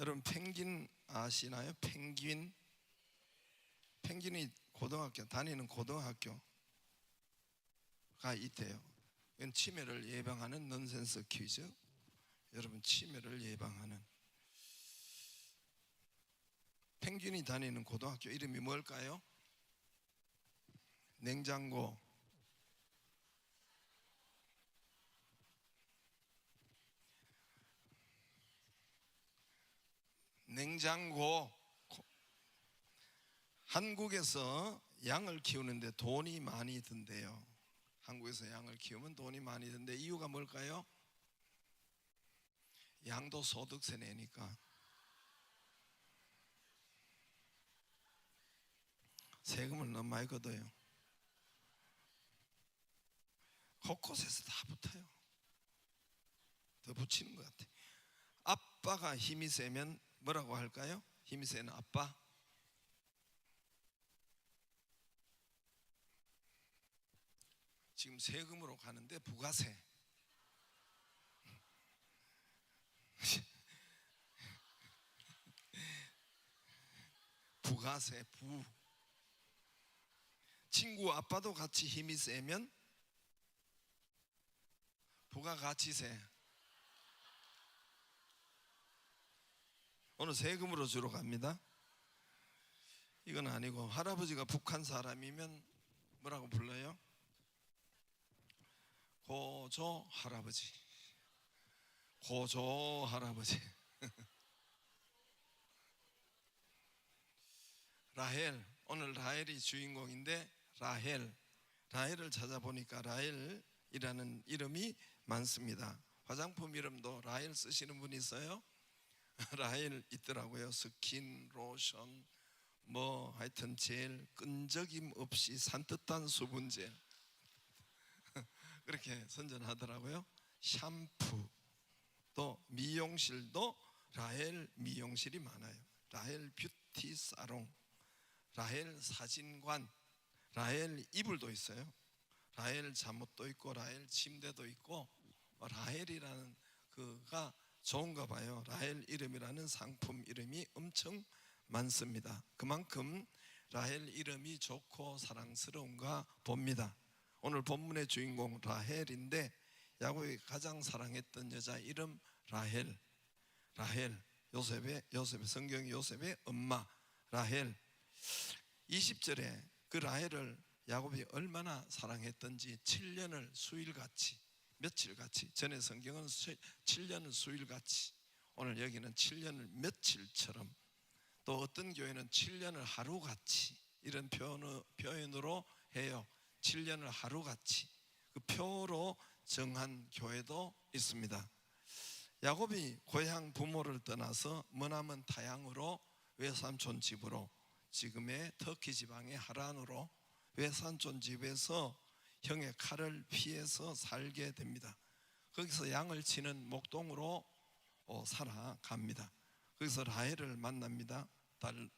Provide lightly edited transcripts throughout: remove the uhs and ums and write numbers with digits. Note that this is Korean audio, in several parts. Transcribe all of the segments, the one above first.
여러분 펭귄 아시나요? 펭귄이 고등학교 다니는 고등학교가 있대요. 이건 치매를 예방하는 넌센스 퀴즈. 여러분 치매를 예방하는 펭귄이 다니는 고등학교 이름이 뭘까요? 냉장고, 냉장고. 한국에서 양을 키우는데 돈이 많이 든대요. 한국에서 양을 키우면 돈이 많이 든데 이유가 뭘까요? 양도 소득세 내니까. 세금을 너무 많이 걷어요. 곳곳에서 다 붙어요. 더 붙이는 것 같아요. 아빠가 힘이 세면 뭐라고 할까요? 힘이 세는 아빠. 지금 세금으로 가는데 부가세. 부가세, 부. 친구 아빠도 같이 힘이 세면 부가가치세. 오늘 세금으로 주러 갑니다. 이건 아니고 할아버지가 북한 사람이면 뭐라고 불러요? 고조 할아버지. 고조 할아버지. 라헬, 오늘 라헬이 주인공인데 라헬을 찾아보니까 라헬이라는 이름이 많습니다. 화장품 이름도 라헬 쓰시는 분이 있어요? 라헬 있더라고요. 스킨, 로션, 뭐 하여튼 젤, 끈적임 없이 산뜻한 수분젤 그렇게 선전하더라고요. 샴푸, 또 미용실도 라헬 미용실이 많아요. 라헬 뷰티 사롱, 라헬 사진관, 라헬 이불도 있어요. 라헬 잠옷도 있고 라헬 침대도 있고 라헬이라는 그가 좋은가 봐요. 라헬 이름이라는 상품 이름이 엄청 많습니다. 그만큼 라헬 이름이 좋고 사랑스러운가 봅니다. 오늘 본문의 주인공 라헬인데 야곱이 가장 사랑했던 여자 이름 라헬. 요셉의 성경의 요셉의 엄마 라헬. 20절에 그 라헬을 야곱이 얼마나 사랑했던지 7년을 수일같이, 며칠같이, 전에 성경은 7년을 수일같이, 오늘 여기는 7년을 며칠처럼, 또 어떤 교회는 7년을 하루같이 이런 표현으로 해요. 7년을 하루같이 그 표로 정한 교회도 있습니다. 야곱이 고향 부모를 떠나서 머나먼 타향으로 외삼촌 집으로, 지금의 터키 지방의 하란으로 외삼촌 집에서 형의 칼을 피해서 살게 됩니다. 거기서 양을 치는 목동으로 살아갑니다. 거기서 라헬을 만납니다.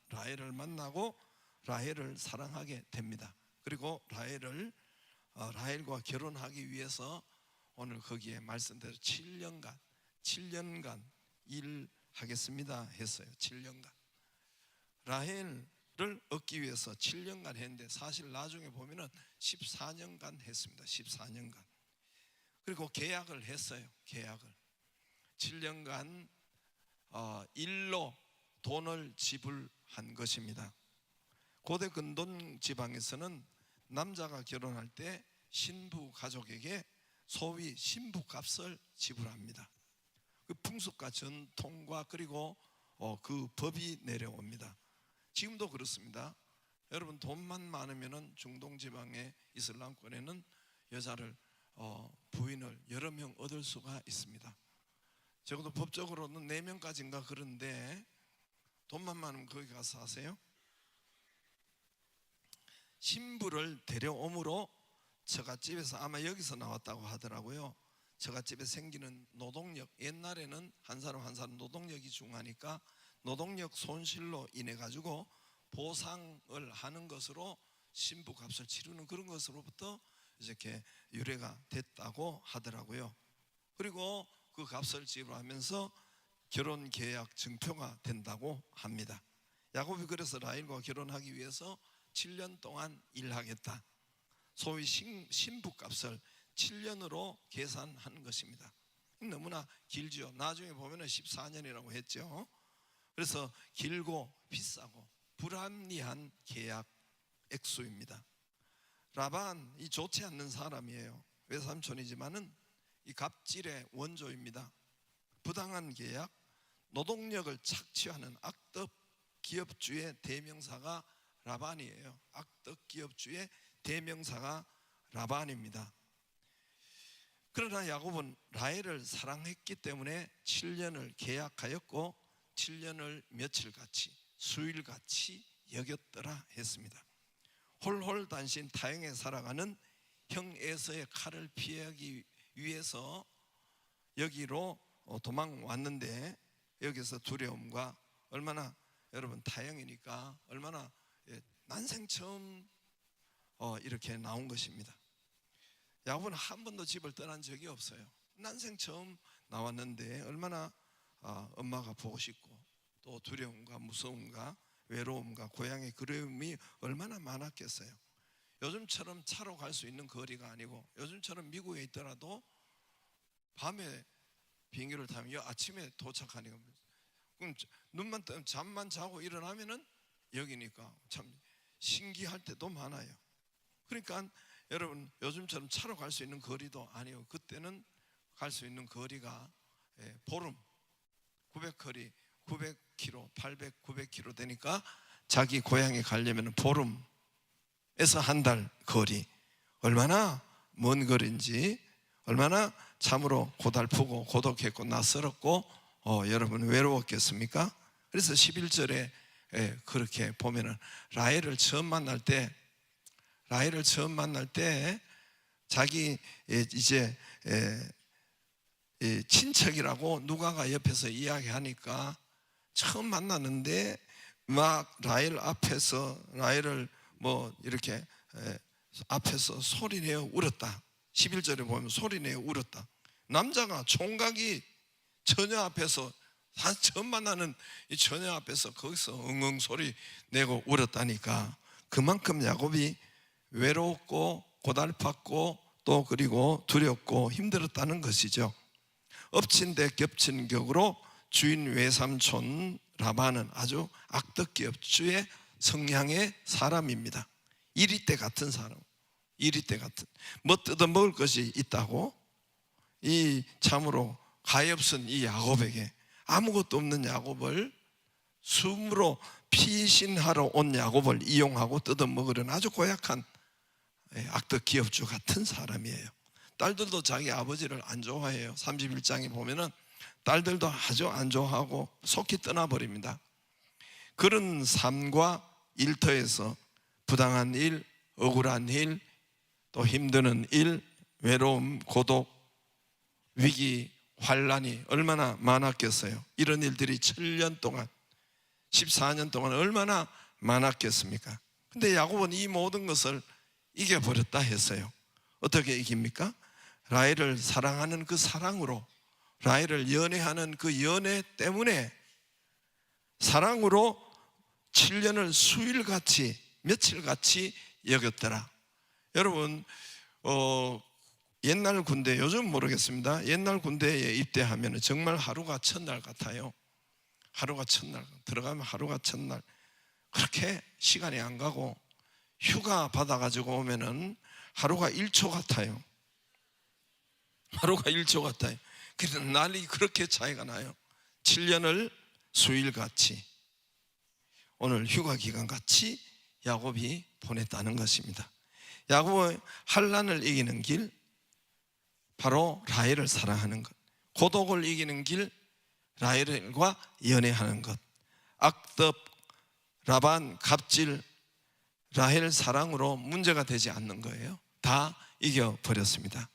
라헬을 만나고 라헬을 사랑하게 됩니다. 그리고 라헬과 결혼하기 위해서 오늘 거기에 말씀대로 7년간 일하겠습니다 했어요. 7년간. 라헬을 얻기 위해서 7년간 했는데 사실 나중에 보면은 14년간 했습니다. 14년간. 그리고 계약을 했어요. 계약을 7년간 일로 돈을 지불한 것입니다. 고대 근동 지방에서는 남자가 결혼할 때 신부 가족에게 소위 신부값을 지불합니다. 그 풍습과 전통과 그리고 그 법이 내려옵니다. 지금도 그렇습니다. 여러분 돈만 많으면은 중동 지방의 이슬람권에는 여자를 부인을 여러 명 얻을 수가 있습니다. 적어도 법적으로는 4명까지인가 그런데 돈만 많으면 거기 가서 사세요. 신부를 데려옴으로 처갓집에서, 아마 여기서 나왔다고 하더라고요. 처갓집에 생기는 노동력, 옛날에는 한 사람 한 사람 노동력이 중요하니까 노동력 손실로 인해 가지고 보상을 하는 것으로 신부 값을 치르는 그런 것으로부터 이렇게 유래가 됐다고 하더라고요. 그리고 그 값을 지불하면서 결혼 계약 증표가 된다고 합니다. 야곱이 그래서 라헬과 결혼하기 위해서 7년 동안 일하겠다. 소위 신부값을 7년으로 계산한 것입니다. 너무나 길죠. 나중에 보면 14년이라고 했죠. 그래서 길고 비싸고 불합리한 계약 액수입니다. 라반이 좋지 않는 사람이에요. 외삼촌이지만은 이 갑질의 원조입니다. 부당한 계약, 노동력을 착취하는 악덕 기업주의 대명사가 라반이에요. 악덕 기업주의 대명사가 라반입니다. 그러나 야곱은 라헬을 사랑했기 때문에 7년을 계약하였고 7년을 며칠같이 수일같이 여겼더라 했습니다. 홀홀단신 타향에 살아가는 형 에서의 칼을 피하기 위해서 여기로 도망왔는데, 여기서 두려움과 얼마나, 여러분 타향이니까 얼마나 난생 처음 이렇게 나온 것입니다. 야곱은 한 번도 집을 떠난 적이 없어요. 난생 처음 나왔는데 얼마나 엄마가 보고 싶고 또 두려움과 무서움과 외로움과 고향의 그리움이 얼마나 많았겠어요. 요즘처럼 차로 갈 수 있는 거리가 아니고, 요즘처럼 미국에 있더라도 밤에 비행기를 타면 아침에 도착하니까, 그럼 눈만 뜨면 잠만 자고 일어나면은 여기니까 참 신기할 때도 많아요. 그러니까 여러분, 요즘처럼 차로 갈 수 있는 거리도 아니고, 그때는 갈 수 있는 거리가 보름 900거리 900km 800, 900km 되니까 자기 고향에 가려면 보름에서 한 달 거리, 얼마나 먼 거리인지, 얼마나 참으로 고달프고 고독했고 낯설었고 여러분 외로웠겠습니까? 그래서 11절에 그렇게 보면은 라헬을 처음 만날 때 자기 이제 친척이라고 누가가 옆에서 이야기하니까, 처음 만났는데 막 라헬 앞에서, 라헬을 뭐 이렇게 앞에서 소리내어 울었다. 11절에 보면 소리내어 울었다. 남자가 총각이 처녀 앞에서, 처음 만나는 이 처녀 앞에서 거기서 엉엉 소리 내고 울었다니까, 그만큼 야곱이 외롭고 고달팠고 또 그리고 두렵고 힘들었다는 것이죠. 엎친 데 겹친 격으로 주인 외삼촌 라반은 아주 악덕기업주의 성향의 사람입니다. 이리떼 같은 사람, 이리떼 같은, 뭐 뜯어먹을 것이 있다고 이 참으로 가엾은 이 야곱에게, 아무것도 없는 야곱을, 숨으로 피신하러 온 야곱을 이용하고 뜯어먹으려는 아주 고약한 악덕기업주 같은 사람이에요. 딸들도 자기 아버지를 안 좋아해요. 31장에 보면은 딸들도 아주 안 좋아하고 속히 떠나버립니다. 그런 삶과 일터에서 부당한 일, 억울한 일, 또 힘드는 일, 외로움, 고독, 위기, 환란이 얼마나 많았겠어요. 이런 일들이 7년 동안, 14년 동안 얼마나 많았겠습니까? 근데 야곱은 이 모든 것을 이겨버렸다 했어요. 어떻게 이깁니까? 라헬을 사랑하는 그 사랑으로, 라헬을 연애하는 그 연애 때문에 사랑으로 7년을 수일같이, 며칠같이 여겼더라. 여러분 옛날 군대, 요즘 모르겠습니다. 옛날 군대에 입대하면 정말 하루가 첫날 같아요. 하루가 첫날, 들어가면 하루가 첫날, 그렇게 시간이 안 가고, 휴가 받아가지고 오면은 하루가 1초 같아요. 하루가 1초 같아요. 그래서 날이 그렇게 차이가 나요. 7년을 수일같이, 오늘 휴가 기간같이 야곱이 보냈다는 것입니다. 야곱의 환난을 이기는 길, 바로 라헬을 사랑하는 것. 고독을 이기는 길, 라헬과 연애하는 것. 악덕, 라반, 갑질, 라헬 사랑으로 문제가 되지 않는 거예요. 다 이겨버렸습니다.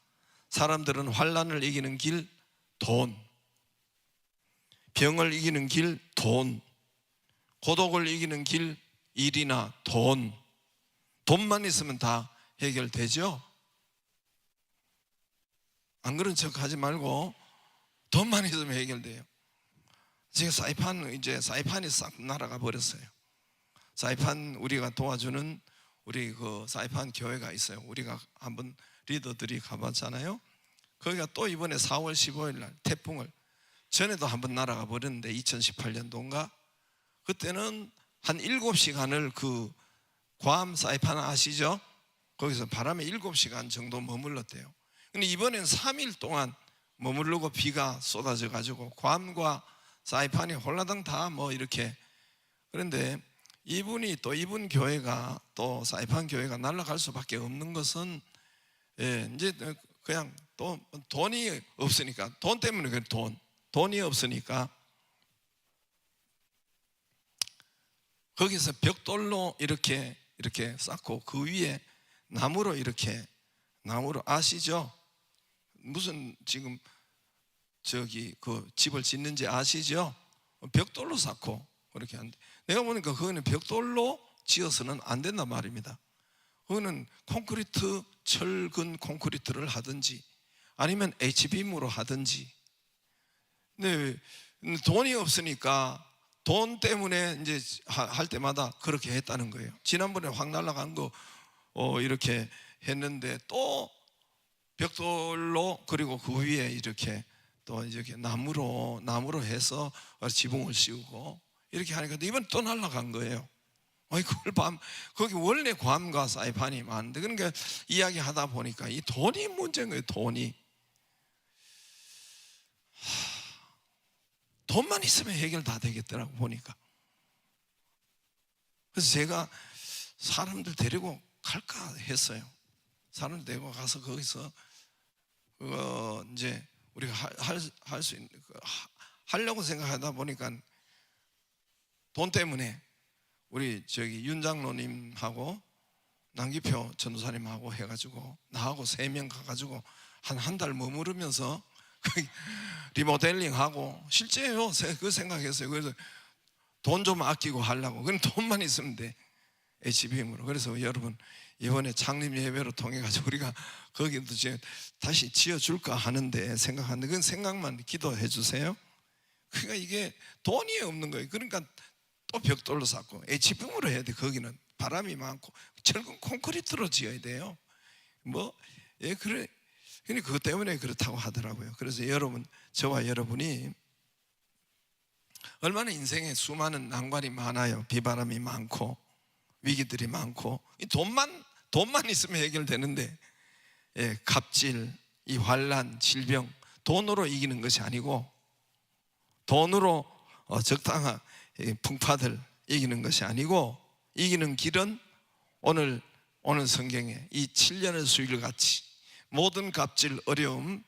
사람들은 환난을 이기는 길, 돈, 병을 이기는 길, 돈, 고독을 이기는 길, 일이나 돈. 돈만 있으면 다 해결되죠. 안 그런 척 하지 말고 돈만 있으면 해결돼요. 지금 사이판이 싹 날아가 버렸어요. 사이판 우리가 도와주는 우리 그 사이판 교회가 있어요. 우리가 한번 리더들이 가봤잖아요. 거기가 또 이번에 4월 15일 날 태풍을, 전에도 한번 날아가 버렸는데 2018년도인가 그때는 한 7시간을 그 괌 사이판 아시죠? 거기서 바람에 7시간 정도 머물렀대요. 근데 이번엔 3일 동안 머무르고 비가 쏟아져 가지고 괌과 사이판이 홀라당 다 뭐 이렇게. 그런데 이분 교회가 또 사이판 교회가 날아갈 수밖에 없는 것은 이제 그냥 또 돈이 없으니까, 돈 때문에 그래. 돈이 없으니까 거기서 벽돌로 이렇게 쌓고 그 위에 나무로 아시죠? 무슨 지금 저기 그 집을 짓는지 아시죠? 벽돌로 쌓고 그렇게 하는데, 내가 보니까 그거는 벽돌로 지어서는 안 된단 말입니다. 그거는 콘크리트, 철근 콘크리트를 하든지 아니면 H빔으로 하든지. 근데 돈이 없으니까 돈 때문에 이제 할 때마다 그렇게 했다는 거예요. 지난번에 확 날아간 거 이렇게 했는데 또 벽돌로, 그리고 그 위에 이렇게 또 이렇게 나무로 해서 지붕을 씌우고 이렇게 하니까 이번 또 날아간 거예요. 거기 원래 괌과 사이판이 많은데, 그러니까 이야기하다 보니까 이 돈이 문제인 거예요. 돈만 있으면 해결 다 되겠더라고 보니까. 그래서 제가 사람들 데리고 갈까 했어요. 사람들 데리고 가서 거기서 이제 우리가 할 수 있는 하려고 생각하다 보니까 돈 때문에 우리 저기 윤 장로님하고 남기표 전도사님하고 해가지고 나하고 3명 가가지고 한 달 머무르면서 리모델링하고, 실제요. 그 생각했어요. 그래서 돈 좀 아끼고 하려고. 그럼 돈만 있으면 돼. HBM으로. 그래서 여러분 이번에 창립 예배로 통해 가지고 우리가 거기도 이제 다시 지어줄까 하는데 생각하는데, 그건 생각만 기도해 주세요. 그러니까 이게 돈이 없는 거예요. 그러니까 또 벽돌로 쌓고 HBM으로 해야 돼. 거기는 바람이 많고 철근 콘크리트로 지어야 돼요. 그래. 그러니까 그것 때문에 그렇다고 하더라고요. 그래서 여러분, 저와 여러분이 얼마나 인생에 수많은 난관이 많아요. 비바람이 많고 위기들이 많고, 이 돈만 있으면 해결되는데, 갑질, 이 환난, 질병, 돈으로 이기는 것이 아니고, 돈으로 적당한 풍파들 이기는 것이 아니고, 이기는 길은 오늘 성경에 이 7년의 수일 같이 모든 갑질, 어려움,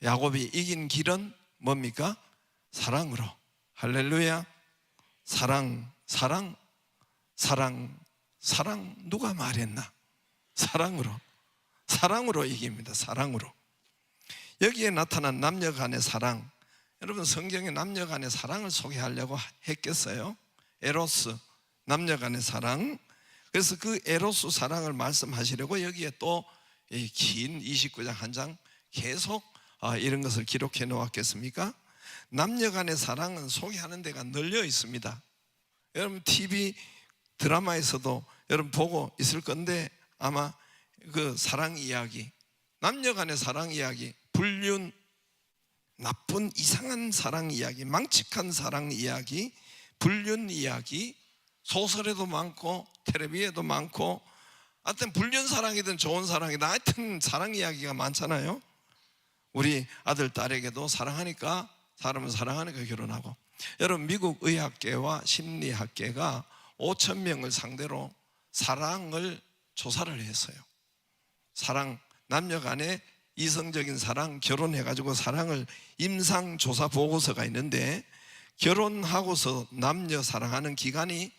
야곱이 이긴 길은 뭡니까? 사랑으로. 할렐루야. 사랑. 누가 말했나? 사랑으로 이깁니다. 사랑으로. 여기에 나타난 남녀 간의 사랑, 여러분 성경에 남녀 간의 사랑을 소개하려고 했겠어요? 에로스, 남녀 간의 사랑. 그래서 그 에로스 사랑을 말씀하시려고 여기에 또 긴 29장 한 장 계속 이런 것을 기록해 놓았겠습니까? 남녀 간의 사랑은 소개하는 데가 널려 있습니다. 여러분 TV 드라마에서도 여러분 보고 있을 건데, 아마 그 사랑 이야기, 남녀 간의 사랑 이야기, 불륜, 나쁜 이상한 사랑 이야기, 망측한 사랑 이야기, 불륜 이야기, 소설에도 많고 텔레비에도 많고, 하여튼 불륜 사랑이든 좋은 사랑이든 하여튼 사랑 이야기가 많잖아요. 우리 아들 딸에게도 사랑하니까, 사람은 사랑하니까 결혼하고. 여러분 미국 의학계와 심리학계가 5,000명을 상대로 사랑을 조사를 했어요. 사랑, 남녀 간의 이성적인 사랑, 결혼해가지고 사랑을 임상조사 보고서가 있는데, 결혼하고서 남녀 사랑하는 기간이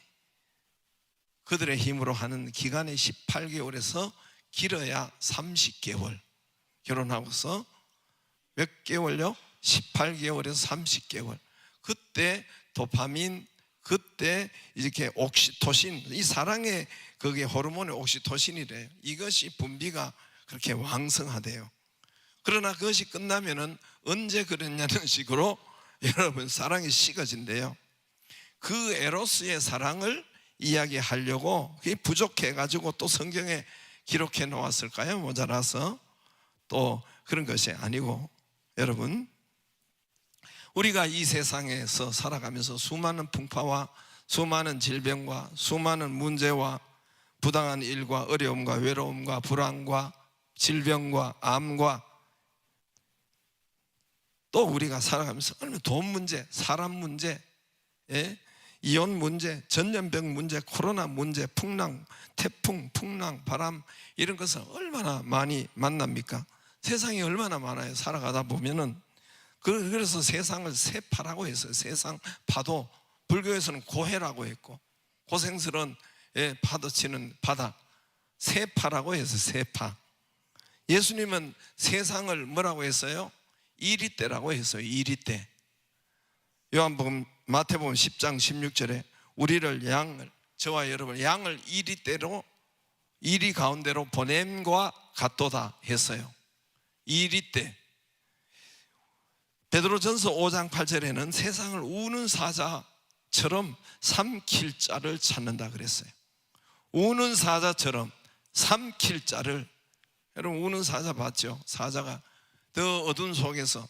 그들의 힘으로 하는 기간이 18개월에서 길어야 30개월. 결혼하고서 몇 개월요? 18개월에서 30개월. 그때 도파민, 그때 이렇게 옥시토신, 이 사랑의 그게 호르몬의 옥시토신이래요. 이것이 분비가 그렇게 왕성하대요. 그러나 그것이 끝나면은 언제 그랬냐는 식으로 여러분 사랑이 식어진대요. 그 에로스의 사랑을 이야기하려고 그게 부족해가지고 또 성경에 기록해 놓았을까요? 모자라서 또 그런 것이 아니고, 여러분 우리가 이 세상에서 살아가면서 수많은 풍파와 수많은 질병과 수많은 문제와 부당한 일과 어려움과 외로움과 불안과 질병과 암과 또 우리가 살아가면서 돈 문제, 사람 문제, 이혼 문제, 전염병 문제, 코로나 문제, 풍랑, 태풍, 풍랑, 바람 이런 것을 얼마나 많이 만납니까? 세상이 얼마나 많아요. 살아가다 보면은. 그래서 세상을 세파라고 했어요. 세상 파도, 불교에서는 고해라고 했고, 고생스러운 파도치는 바다, 세파라고 해서 세파. 예수님은 세상을 뭐라고 했어요? 이리떼라고 했어요. 이리떼. 요한복음 마태복음 10장 16절에 우리를 저와 여러분 양을 이리떼로, 이리 가운데로 보냄과 같도다 했어요. 이리떼. 베드로전서 5장 8절에는 세상을 우는 사자처럼 삼킬 자를 찾는다 그랬어요. 우는 사자처럼 삼킬 자를. 여러분 우는 사자 봤죠? 사자가 더 어두운 속에서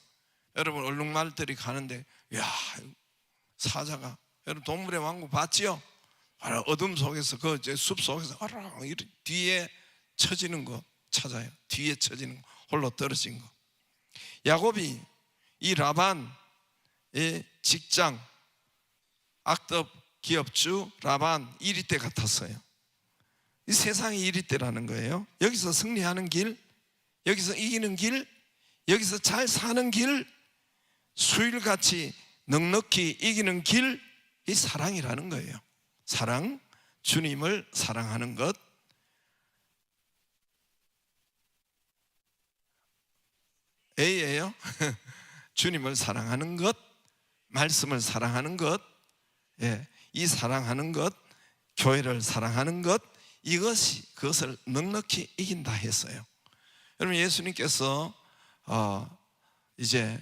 여러분 얼룩말들이 가는데, 야, 사자가, 여러분 동물의 왕국 봤지요? 어둠 속에서 그 숲 속에서 뒤에 처지는 거 찾아요. 뒤에 처지는 거, 홀로 떨어진 거. 야곱이 이 라반의 직장 악덕 기업주 라반 이리떼 같았어요. 이 세상이 이리떼라는 거예요. 여기서 승리하는 길, 여기서 이기는 길, 여기서 잘 사는 길, 수일같이 넉넉히 이기는 길, 이 사랑이라는 거예요. 사랑, 주님을 사랑하는 것. A예요. 주님을 사랑하는 것, 말씀을 사랑하는 것, 이 사랑하는 것, 교회를 사랑하는 것, 이것이 그것을 넉넉히 이긴다 했어요. 여러분 예수님께서 이제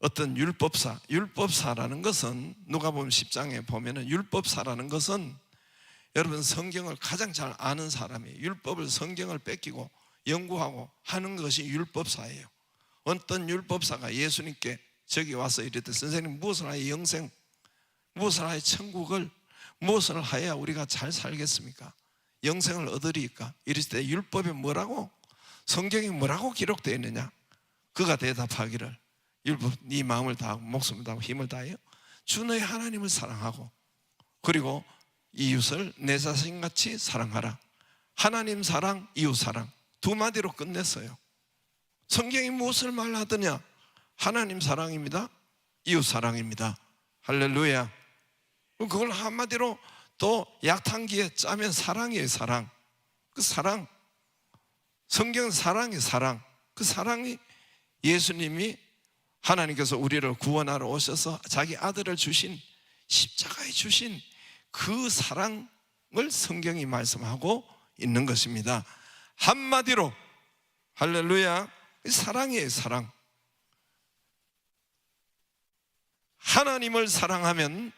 어떤 율법사라는 것은 누가복음 10장에 보면은 율법사라는 것은 여러분 성경을 가장 잘 아는 사람이에요. 율법을, 성경을 뺏기고 연구하고 하는 것이 율법사예요. 어떤 율법사가 예수님께 저기 와서 이랬더니 선생님 무엇을 하여 영생, 무엇을 하여 천국을, 무엇을 하여야 우리가 잘 살겠습니까? 영생을 얻으리까? 이랬을 때 율법이 뭐라고? 성경이 뭐라고 기록되어 있느냐? 그가 대답하기를 율법, 네 마음을 다하고 목숨을 다하고 힘을 다하여 주 너의 하나님을 사랑하고 그리고 이웃을 내 자신같이 사랑하라. 하나님 사랑, 이웃 사랑 두 마디로 끝냈어요. 성경이 무엇을 말하더냐? 하나님 사랑입니다, 이웃 사랑입니다. 할렐루야. 그걸 한마디로 또 약탕기에 짜면 사랑이에요. 사랑. 그 사랑, 성경 사랑의 사랑. 그 사랑이 예수님이 하나님께서 우리를 구원하러 오셔서 자기 아들을 주신, 십자가에 주신 그 사랑을 성경이 말씀하고 있는 것입니다. 한마디로 할렐루야, 사랑이에요. 사랑. 하나님을 사랑하면,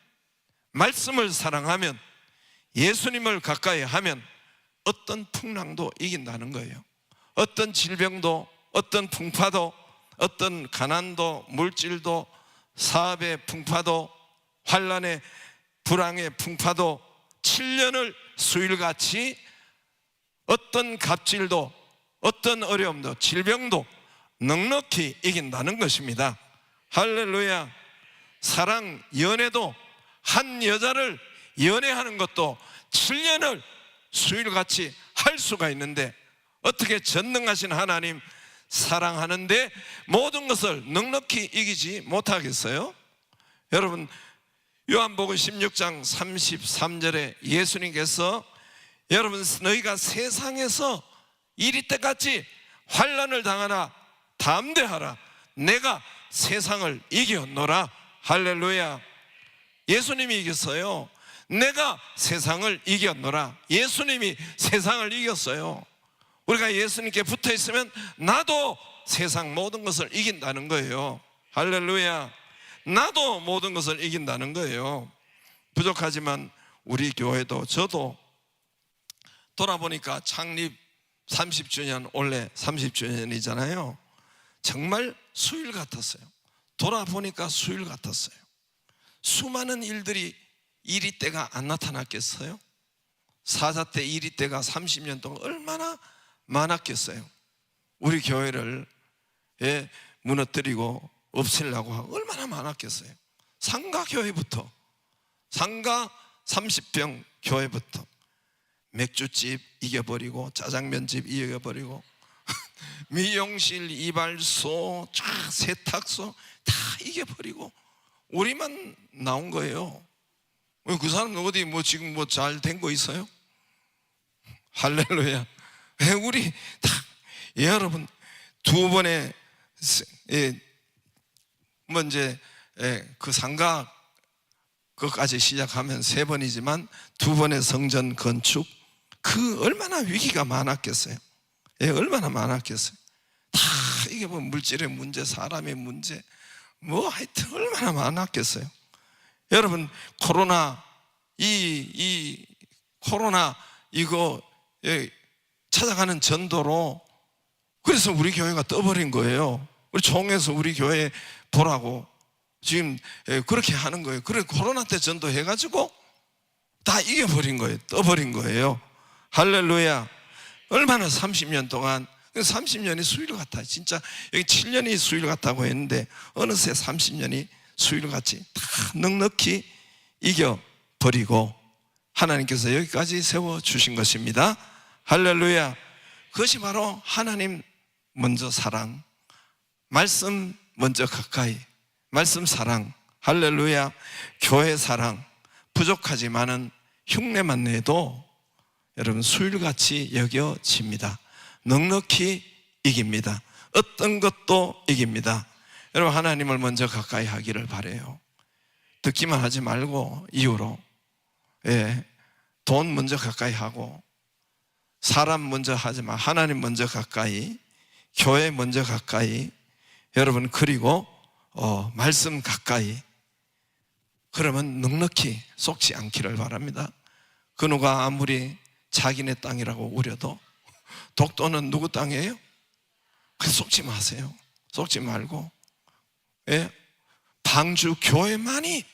말씀을 사랑하면, 예수님을 가까이 하면 어떤 풍랑도 이긴다는 거예요. 어떤 질병도, 어떤 풍파도, 어떤 가난도, 물질도, 사업의 풍파도, 환난의 불황의 풍파도 7년을 수일같이 어떤 갑질도, 어떤 어려움도, 질병도 넉넉히 이긴다는 것입니다. 할렐루야. 사랑, 연애도 한 여자를 연애하는 것도 7년을 수일같이 할 수가 있는데 어떻게 전능하신 하나님 사랑하는데 모든 것을 넉넉히 이기지 못하겠어요? 여러분 요한복음 16장 33절에 예수님께서 여러분 너희가 세상에서 이리때같이 환난을 당하나 담대하라, 내가 세상을 이겼노라. 할렐루야. 예수님이 이겼어요. 내가 세상을 이겼노라. 예수님이 세상을 이겼어요. 우리가 예수님께 붙어 있으면 나도 세상 모든 것을 이긴다는 거예요. 할렐루야. 나도 모든 것을 이긴다는 거예요. 부족하지만 우리 교회도 저도 돌아보니까 창립 30주년, 올해 30주년이잖아요. 정말 수일 같았어요. 돌아보니까 수일 같았어요. 수많은 일들이 이리 때가 안 나타났겠어요? 사자 때 이리 때가 30년 동안 얼마나 많았겠어요? 우리 교회를 무너뜨리고 없애려고 하고 얼마나 많았겠어요? 상가교회부터, 상가 30평 교회부터 맥주집 이겨버리고 짜장면집 이겨버리고 미용실, 이발소, 세탁소 다 이겨버리고 우리만 나온 거예요. 그 사람은 어디 지금 잘 된 거 있어요? 할렐루야. 우리 다 여러분 두 번의 먼저 그 상가 그까지 시작하면 3번이지만 2번의 성전 건축, 그 얼마나 위기가 많았겠어요. 얼마나 많았겠어요. 다 이게 물질의 문제, 사람의 문제, 하여튼 얼마나 많았겠어요. 여러분 코로나 이 코로나 이거 찾아가는 전도로 그래서 우리 교회가 떠버린 거예요. 우리 총회에서 우리 교회 보라고 지금 그렇게 하는 거예요. 그래 코로나 때 전도해가지고 다 이겨버린 거예요. 떠버린 거예요. 할렐루야. 얼마나 30년 동안 30년이 수일 같아. 진짜 여기 7년이 수일 같다고 했는데 어느새 30년이 수일같이 다 넉넉히 이겨버리고 하나님께서 여기까지 세워주신 것입니다. 할렐루야. 그것이 바로 하나님 먼저 사랑, 말씀 먼저 가까이, 말씀 사랑, 할렐루야. 교회 사랑, 부족하지만은 흉내만 내도 여러분 수일같이 여겨집니다. 넉넉히 이깁니다. 어떤 것도 이깁니다. 여러분 하나님을 먼저 가까이 하기를 바라요. 듣기만 하지 말고 이유로 돈 먼저 가까이 하고 사람 먼저 하지 마. 하나님 먼저 가까이, 교회 먼저 가까이, 여러분 그리고 말씀 가까이. 그러면 넉넉히 속지 않기를 바랍니다. 그 누가 아무리 자기네 땅이라고 우려도 독도는 누구 땅이에요? 속지 마세요. 속지 말고 방주 교회만이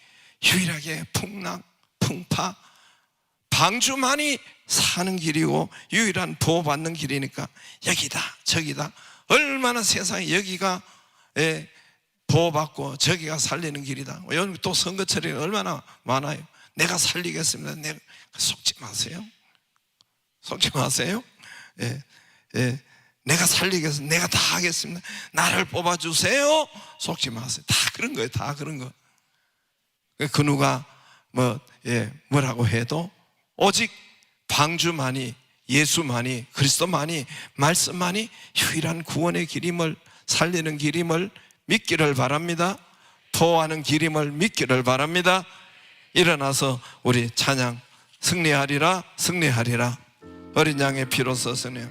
유일하게 풍랑, 풍파, 방주만이 사는 길이고 유일한 보호받는 길이니까 여기다 저기다 얼마나 세상에 여기가 보호받고 저기가 살리는 길이다. 여기 또 선거철이 얼마나 많아요. 내가 살리겠습니다. 속지 마세요. 속지 마세요. 내가 살리겠습니다. 내가 다 하겠습니다. 나를 뽑아주세요. 속지 마세요. 다 그런 거예요. 다 그런 거. 그 누가 뭐라고 해도 오직 방주만이, 예수만이, 그리스도만이, 말씀만이 유일한 구원의 길임을, 살리는 길임을 믿기를 바랍니다. 보호하는 길임을 믿기를 바랍니다. 일어나서 우리 찬양 승리하리라, 승리하리라. 어린 양의 피로써 승리.